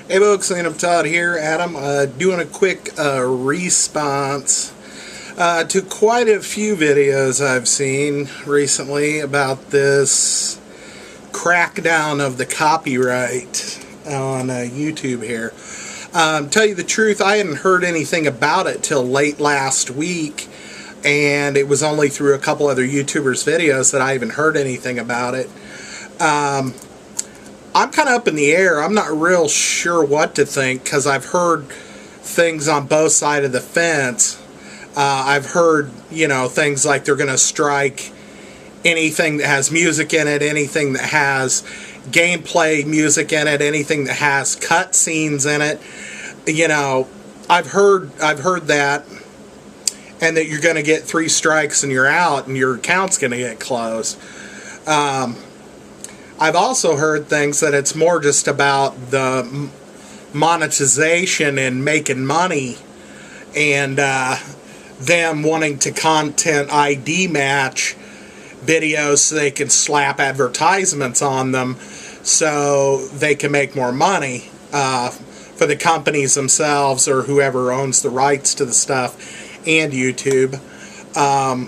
Hey folks, Sandamtod here. Adam, doing a quick response to quite a few videos I've seen recently about this crackdown of the copyright on YouTube here. Tell you the truth, I hadn't heard anything about it till late last week, and it was only through a couple other YouTubers' videos that I even heard anything about it. I'm kind of up in the air. I'm not real sure what to think because I've heard things on both sides of the fence. I've heard, things like they're going to strike anything that has music in it, anything that has gameplay music in it, anything that has cutscenes in it. I've heard that, and that you're going to get 3 strikes and you're out and your account's going to get closed. I've also heard things that it's more just about the monetization and making money, and them wanting to content ID match videos so they can slap advertisements on them so they can make more money for the companies themselves or whoever owns the rights to the stuff and YouTube. I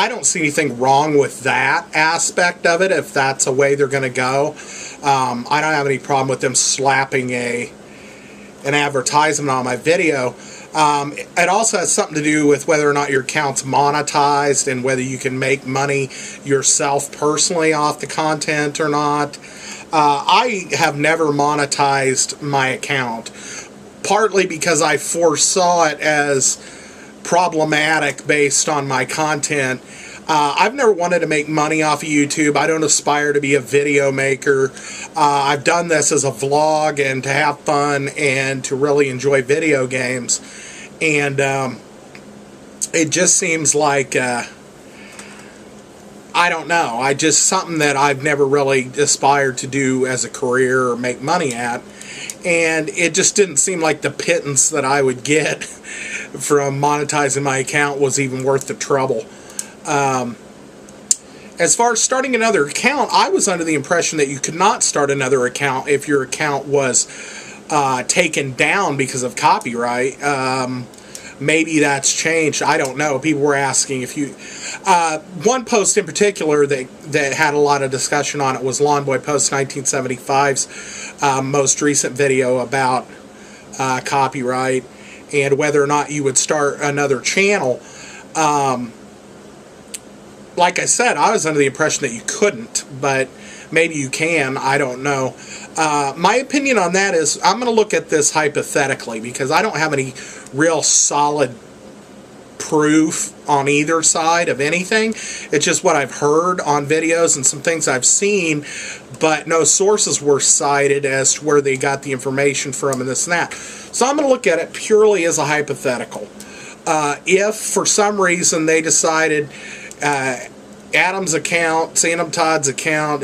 don't see anything wrong with that aspect of it if that's a way they're going to go. I don't have any problem with them slapping an advertisement on my video. It also has something to do with whether or not your account's monetized and whether you can make money yourself personally off the content or not. I have never monetized my account, partly because I foresaw it as problematic based on my content. I've never wanted to make money off of YouTube. I don't aspire to be a video maker. I've done this as a vlog and to have fun and to really enjoy video games. And it just seems like, I don't know, something that I've never really aspired to do as a career or make money at. And it just didn't seem like the pittance that I would get from monetizing my account was even worth the trouble. As far as starting another account, I was under the impression that you could not start another account if your account was taken down because of copyright. Maybe that's changed. I don't know. People were asking if you... one post in particular that had a lot of discussion on it was lawnboyspost1975's most recent video about copyright and whether or not you would start another channel. Like I said, I was under the impression that you couldn't, but maybe you can. I don't know. My opinion on that is I'm going to look at this hypothetically because I don't have any real solid proof on either side of anything. It's just what I've heard on videos and some things I've seen, but no sources were cited as to where they got the information from and this and that. So I'm going to look at it purely as a hypothetical. If for some reason they decided Adam's account, Sandamtod's account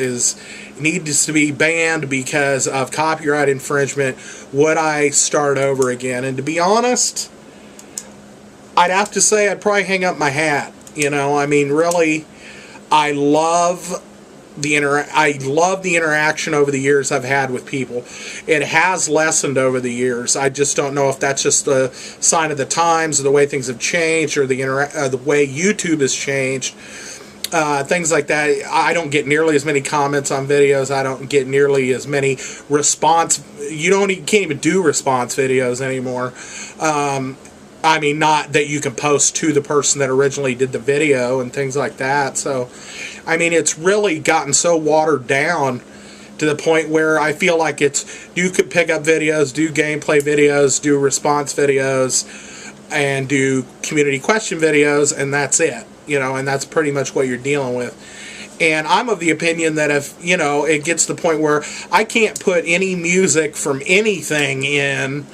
needs to be banned because of copyright infringement, would I start over again? And to be honest, I'd have to say I'd probably hang up my hat. Really, I love the interaction over the years I've had with people. It has lessened over the years. I just don't know if that's just a sign of the times, or the way things have changed, or the way YouTube has changed. Things like that. I don't get nearly as many comments on videos. I don't get nearly as many response. You can't even do response videos anymore. Not that you can post to the person that originally did the video and things like that. So, it's really gotten so watered down to the point where I feel like you could pick up videos, do gameplay videos, do response videos, and do community question videos, and that's it. And that's pretty much what you're dealing with. And I'm of the opinion that if, it gets to the point where I can't put any music from anything in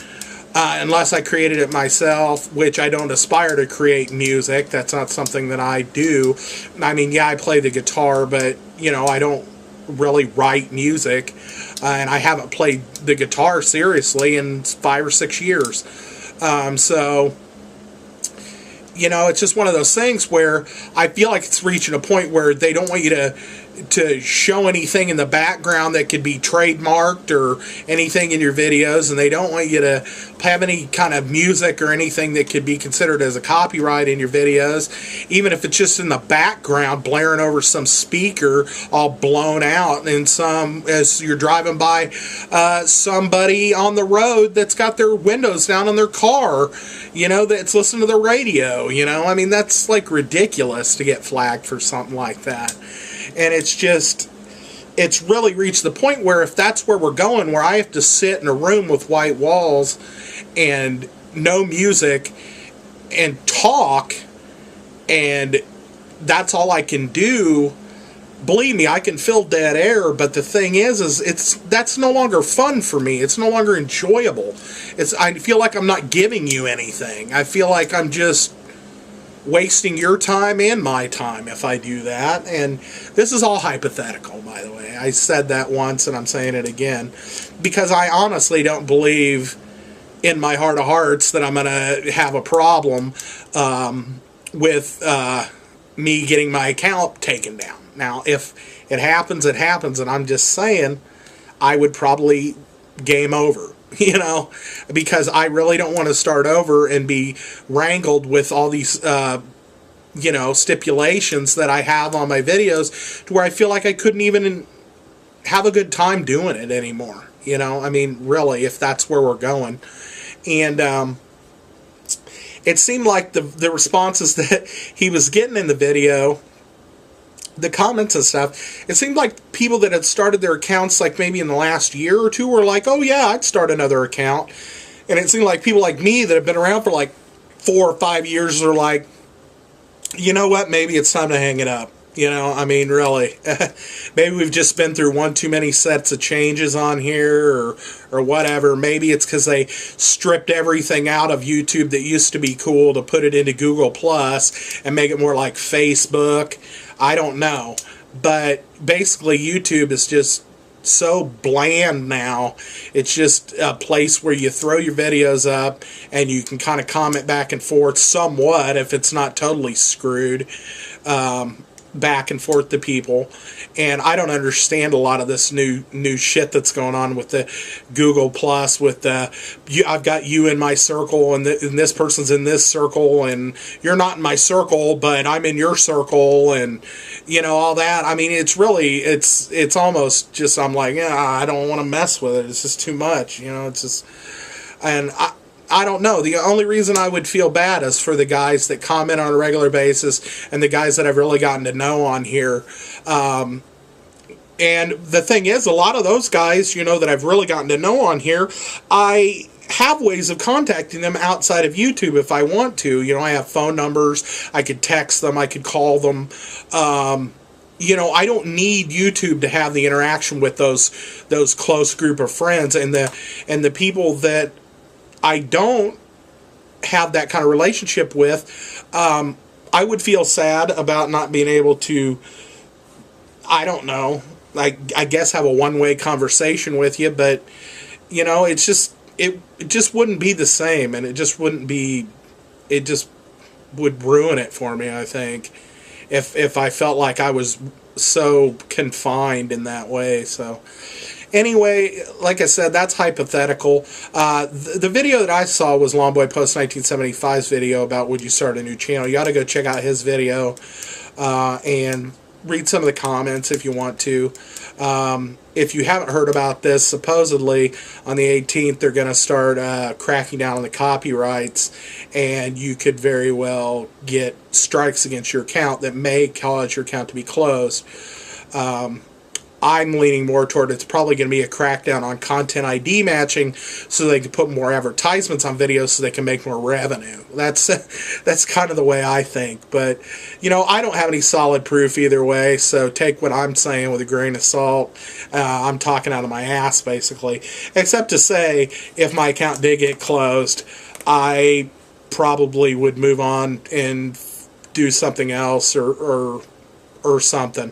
unless I created it myself, which I don't aspire to create music. That's not something that I do. Yeah, I play the guitar, but, I don't really write music. And I haven't played the guitar seriously in 5 or 6 years. It's just one of those things where I feel like it's reaching a point where they don't want you to to show anything in the background that could be trademarked or anything in your videos, and they don't want you to have any kind of music or anything that could be considered as a copyright in your videos, even if it's just in the background blaring over some speaker all blown out, and as you're driving by somebody on the road that's got their windows down on their car, that's listening to the radio. I mean, that's like ridiculous to get flagged for something like that. And it's really reached the point where if that's where we're going, where I have to sit in a room with white walls and no music and talk, and that's all I can do, believe me, I can fill dead air, but the thing is that's no longer fun for me. It's no longer enjoyable. I feel like I'm not giving you anything. I feel like I'm just wasting your time and my time if I do that. And this is all hypothetical, by the way. I said that once and I'm saying it again because I honestly don't believe in my heart of hearts that I'm going to have a problem with me getting my account taken down. Now, if it happens, it happens, and I'm just saying I would probably game over. Because I really don't want to start over and be wrangled with all these, stipulations that I have on my videos to where I feel like I couldn't even have a good time doing it anymore. I mean, really, if that's where we're going. And it seemed like the responses that he was getting in the video, the comments and stuff, it seemed like people that had started their accounts like maybe in the last year or two were like, oh yeah, I'd start another account. And it seemed like people like me that have been around for like 4 or 5 years are like, you know what, maybe it's time to hang it up. I mean, really, maybe we've just been through one too many sets of changes on here or whatever. Maybe it's because they stripped everything out of YouTube that used to be cool to put it into Google Plus and make it more like Facebook. I don't know. But basically, YouTube is just so bland now. It's just a place where you throw your videos up and you can kind of comment back and forth somewhat if it's not totally screwed. Back and forth to people, and I don't understand a lot of this new shit that's going on with the Google Plus. With I've got you in my circle, and this person's in this circle, and you're not in my circle, but I'm in your circle, and all that. I mean, it's really it's almost just I'm like, yeah, I don't want to mess with it. It's just too much, It's just, and I don't know. The only reason I would feel bad is for the guys that comment on a regular basis and the guys that I've really gotten to know on here. And the thing is, a lot of those guys, that I've really gotten to know on here, I have ways of contacting them outside of YouTube if I want to. I have phone numbers. I could text them. I could call them. I don't need YouTube to have the interaction with those close group of friends, and the people that I don't have that kind of relationship with. I would feel sad about not being able to, I don't know, I guess have a one-way conversation with you, but it's just it just wouldn't be the same, and it just would ruin it for me, I think, if I felt like I was so confined in that way. So anyway, like I said, that's hypothetical. The video that I saw was lawnboyspost1975's video about would you start a new channel. You ought to go check out his video and read some of the comments if you want to. If you haven't heard about this, supposedly on the 18th they're going to start cracking down on the copyrights, and you could very well get strikes against your account that may cause your account to be closed. I'm leaning more toward it's probably going to be a crackdown on content ID matching so they can put more advertisements on videos so they can make more revenue. That's kind of the way I think. But, I don't have any solid proof either way, so take what I'm saying with a grain of salt. I'm talking out of my ass, basically. Except to say, if my account did get closed, I probably would move on and do something else or something.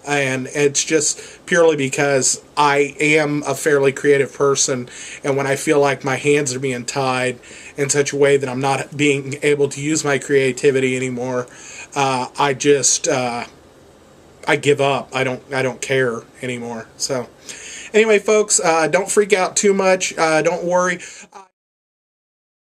And it's just purely because I am a fairly creative person, and when I feel like my hands are being tied in such a way that I'm not being able to use my creativity anymore, I I give up. I don't care anymore. So anyway, folks, don't freak out too much. Don't worry.